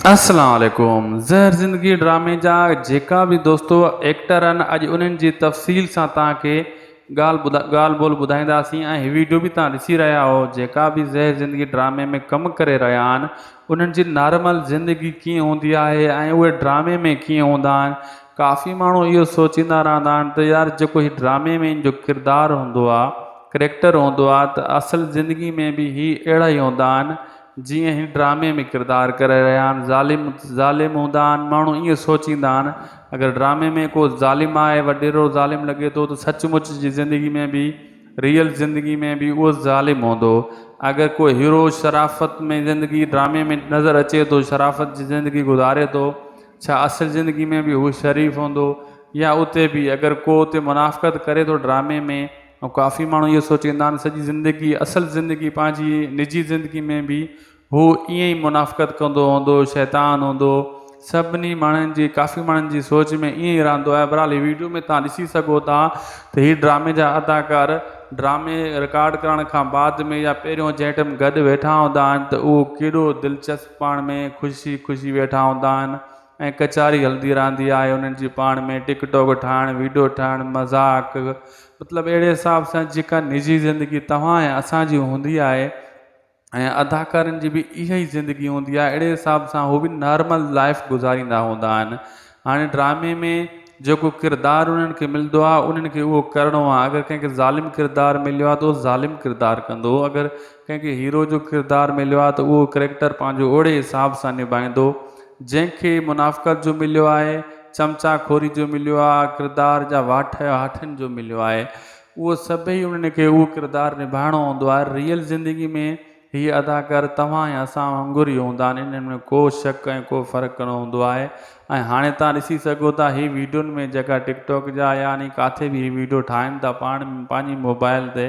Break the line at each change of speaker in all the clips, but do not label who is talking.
अस्सलाम वालेकुम। ज़हर ज़िंदगी ड्रामे जा जेका भी दोस्तों एक्टर आहिनि अॼु उन्हनि जी तफ़सील सां तव्हांखे ॻाल्हि ॿोल ॿुधाईंदासीं ऐं हीअ वीडियो बि तव्हां ॾिसी रहिया हो। जेका बि ज़हर ज़िंदगी ड्रामे में कमु करे रहिया आहिनि उन्हनि जी नॉर्मल ज़िंदगी कीअं हूंदी आहे ऐं उहे ड्रामे में कीअं हूंदा आहिनि। काफ़ी माण्हू इहो सोचींदा रहंदा आहिनि त यार जेको हीउ ड्रामे में जो किरदारु हूंदो आहे, करेक्टर हूंदो आहे, त असल ज़िंदगी में बि हीअ अहिड़ा ई हूंदा आहिनि जीअं ही ड्रामे में किरदारु करे रहिया आहिनि। ज़ालिम हूंदा आहिनि। माण्हू ईअं सोचींदा आहिनि अगरि ड्रामे में को ज़ालिम आहे, वॾेरो ज़ालिम लॻे थो, त सचमुच जी ज़िंदगी में बि, रियल ज़िंदगी में बि उहो ज़ालिम हूंदो। अगरि कोई हीरो शराफ़त में ज़िंदगी ड्रामे में नज़र अचे थो, शराफ़त जी ज़िंदगी गुज़ारे थो, छा असल ज़िंदगी में बि उहो शरीफ़ हूंदो? या उते बि अगरि को उते मुनाफ़क़त करे थो ड्रामे में, ऐं काफ़ी माण्हू इहो सोचींदा आहिनि सॼी ज़िंदगी, असल ज़िंदगी पंहिंजी निजी ज़िंदगी में बि हू ईअं ई मुनाफ़क़त कंदो हूंदो, शैतान हूंदो। सभिनी माण्हुनि जी, काफ़ी माण्हुनि जी सोच में ईअं ई रहंदो आहे। बहरहाल हीअ वीडियो में तव्हां ॾिसी सघो था त हीअ ड्रामे जा अदाकार ड्रामे रिकॉर्ड करण खां बाद में या पहिरियों जंहिं टाइम गॾु वेठा हूंदा आहिनि त उहो केॾो दिलचस्प पाण में ख़ुशी ख़ुशी वेठा हूंदा आहिनि ऐं कचारी हलंदी रहंदी आहे उन्हनि जी पाण में। टिकटॉक ठाहिणु, वीडियो ठाहिणु, मज़ाक, मतिलबु अहिड़े हिसाब सां जेका निजी ज़िंदगी तव्हां ऐं असांजी हूंदी आहे ऐं अदाकारनि जी बि इहा ई ज़िंदगी हूंदी आहे, अहिड़े हिसाब सां उहो बि नॉर्मल लाइफ गुज़ारींदा हूंदा आहिनि। हाणे ड्रामे में जेको किरदारु उन्हनि खे मिलंदो आहे उन्हनि खे उहो करिणो आहे। अगरि कंहिंखे ज़ालिम किरदारु मिलियो आहे त उहो ज़ालिम किरदारु कंदो। अगरि कंहिंखे हीरो जो किरदारु मिलियो आहे त उहो करेक्टर पंहिंजो ओड़े हिसाब सां निभाईंदो। जंहिंखे मुनाफ़क़त जो मिलियो आहे, चमचाखोरी जो मिलियो आहे, किरदार जा हाठनि जो मिलियो आहे, उहो सभई उन्हनि खे उहो किरदारु निभाइणो हूंदो आहे। रियल ज़िंदगी में हीअ अदाकार तव्हां ऐं असां वांगुरु ई हूंदा आहिनि, इन्हनि में को शक ऐं को फ़र्क़ु न हूंदो आहे। ऐं हाणे तव्हां ॾिसी सघो था हीअ वीडियोनि में जेका टिकटॉक जा यानी किथे बि हीअ वीडियो ठाहिनि था पाण पंहिंजी मोबाइल ते,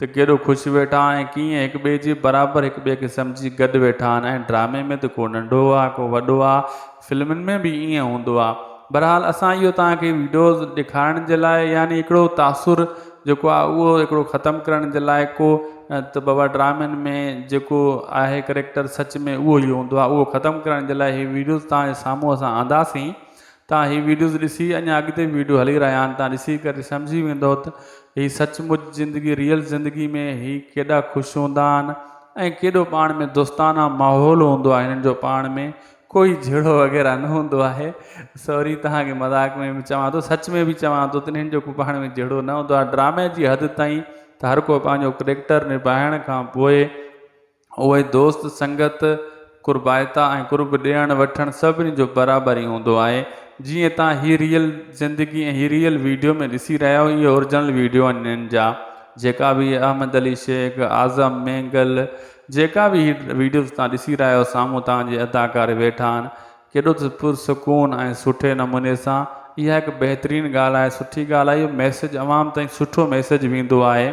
त केॾो ख़ुशि वेठा ऐं कीअं हिक ॿिए जी बराबरि हिक ॿिए खे सम्झी गॾु वेठा आहिनि। ऐं ड्रामे में त को नंढो आहे को वॾो आहे, फिल्मुनि में बि ईअं हूंदो आहे। बहरहाल असां इहो तव्हांखे वीडियोज़ ॾेखारण जे लाइ यानी हिकिड़ो तासुर जेको आहे उहो हिकिड़ो ख़तमु करण जे लाइ को त बाबा ड्रामनि में जेको आहे करेक्टर सच में उहो ई हूंदो आहे, उहो ख़तमु करण जे लाइ हीअ वीडियोज़ तव्हांजे साम्हूं असां आंदासीं। तव्हां हीअ वीडियोज़ ॾिसी अञा अॻिते वीडियो हली रहिया आहिनि, तव्हां ॾिसी करे सम्झी वेंदव त हीअ सचमुच ज़िंदगी, रियल ज़िंदगी में हीअ केॾा ख़ुशि हूंदा आहिनि ऐं केॾो पाण में दोस्ताना माहौल हूंदो आहे हिननि जो। पाण में कोई झेड़ो वग़ैरह न हूंदो आहे। सॉरी तव्हांखे मज़ाक में बि चवां थो, सच में बि चवां थो त हिननि जो पाण में झेड़ो न हूंदो आहे। ड्रामे जी हद ताईं त हर को पंहिंजो करेक्टर निभाइण खां पोइ उहे दोस्त संगत कुर्बाइता ऐं कुर्ब ॾियणु वठणु सभिनी जो बराबरि ई हूंदो आहे। जीअं तव्हां हीअ रियल ज़िंदगी ऐं हीअ रियल वीडियो में ॾिसी रहिया आहियो, इहे ओरिजिनल वीडियो आहिनि हिननि जा। जेका बि अहमद अली शेख, आज़म मेंगल, जेका बि वीडियोज़ तव्हां ॾिसी रहिया आहियो साम्हूं तव्हांजे अदाकार वेठा आहिनि, केॾो त पुरसकून ऐं सुठे नमूने सां, इहा हिकु बहितरीनु ॻाल्हि आहे, सुठी ॻाल्हि आहे। इहो मैसेज अवाम ताईं सुठो मैसेज वेंदो आहे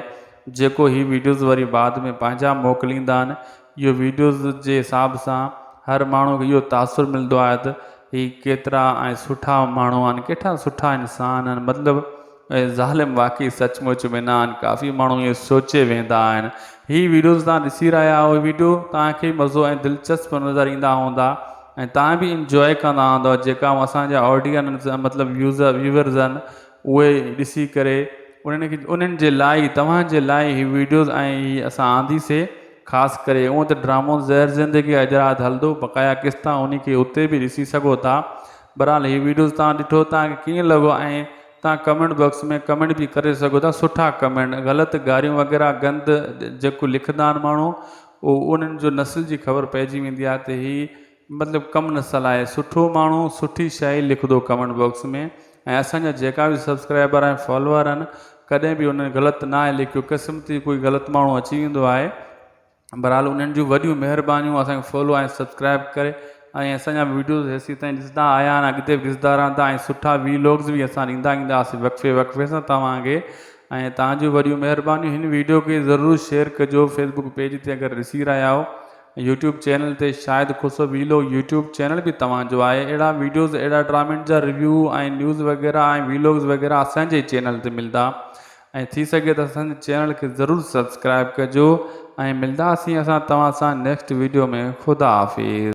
जेको हीअ वीडियोज़ वरी बाद में पंहिंजा मोकिलींदा आहिनि। इहो वीडियोज़ जे हिसाब सां हर माण्हू खे इहो तासुरु मिलंदो आहे त हीअ केतिरा ऐं सुठा माण्हू आहिनि, केतिरा सुठा इंसान आहिनि, मतिलबु ज़ालिम वाक़ई सचमुच में न आहिनि। काफ़ी माण्हू इहे सोचे वेंदा आहिनि। हीअ वीडियोज़ तव्हां ॾिसी रहिया आहियो, वीडियो तव्हांखे मज़ो ऐं दिलचस्प नज़र ईंदा हूंदा ऐं तव्हां बि इंजॉय कंदा हूंदव। जेका असांजा ऑडियंस मतिलबु व्यूवर्स आहिनि उहे ॾिसी करे उन्हनि जे लाइ, तव्हांजे लाइ हीअ वीडियोज़ ऐं हीअ असां आंदीसीं ख़ासि करे। उहो त ड्रामो ज़हर ज़िंदगी अॼु राति हलंदो, बक़ाया क़िस्ता उन खे उते बि ॾिसी सघो था। बहरहाल हीअ वीडियोज़ तव्हां ॾिठो, तव्हांखे कीअं लॻो ऐं तव्हां कमेंट बॉक्स में कमेंट बि करे सघो था, सुठा कमेंट। ग़लति ॻाल्हियूं वग़ैरह गंद जेको लिखंदा आहिनि माण्हू, उहो उन्हनि जो नस्ल जी ख़बर पइजी वेंदी आहे त हीअ मतिलबु कमु नस्ल आहे। सुठो माण्हू सुठी शइ लिखंदो कमेंट बॉक्स में। ऐं असांजा जेका बि सब्सक्राइबर ऐं फॉलोअर आहिनि कॾहिं बि उन्हनि ग़लति न आहे लिखियो, क़िस्मती कोई ग़लति माण्हू अची वेंदो आहे। बहरहाल उन्हनि जूं वॾियूं महिरबानियूं असांखे फॉलो ऐं सब्सक्राइब करे ऐं असांजा वीडियोज़ हेसि ताईं ॾिसंदा आया आहिनि, अॻिते बि ॾिसंदा रहंदा ऐं सुठा वीलॉग्स बि असां ॾींदा ईंदासीं वक़्फ़े वक़्फ़े सां तव्हांखे। ऐं तव्हांजूं वॾियूं महिरबानियूं। हिन वीडियो खे ज़रूरु शेयर कजो। फेसबुक पेज ते अगरि ॾिसी रहिया आहियो, यूट्यूब चैनल ते शायदि खुसो वीलॉग यूट्यूब चैनल बि तव्हांजो आहे। अहिड़ा वीडियोज़, अहिड़ा ड्रामनि जा रिव्यू ऐं न्यूज़ वग़ैरह ऐं वीलॉग्स वग़ैरह असांजे चैनल ते मिलंदा। ऐं थी सघे त असांजे चैनल खे ज़रूरु सब्सक्राइब कजो ऐं मिलंदासीं असां तव्हां सां नेक्स्ट वीडियो में। ख़ुदा हाफ़िज़।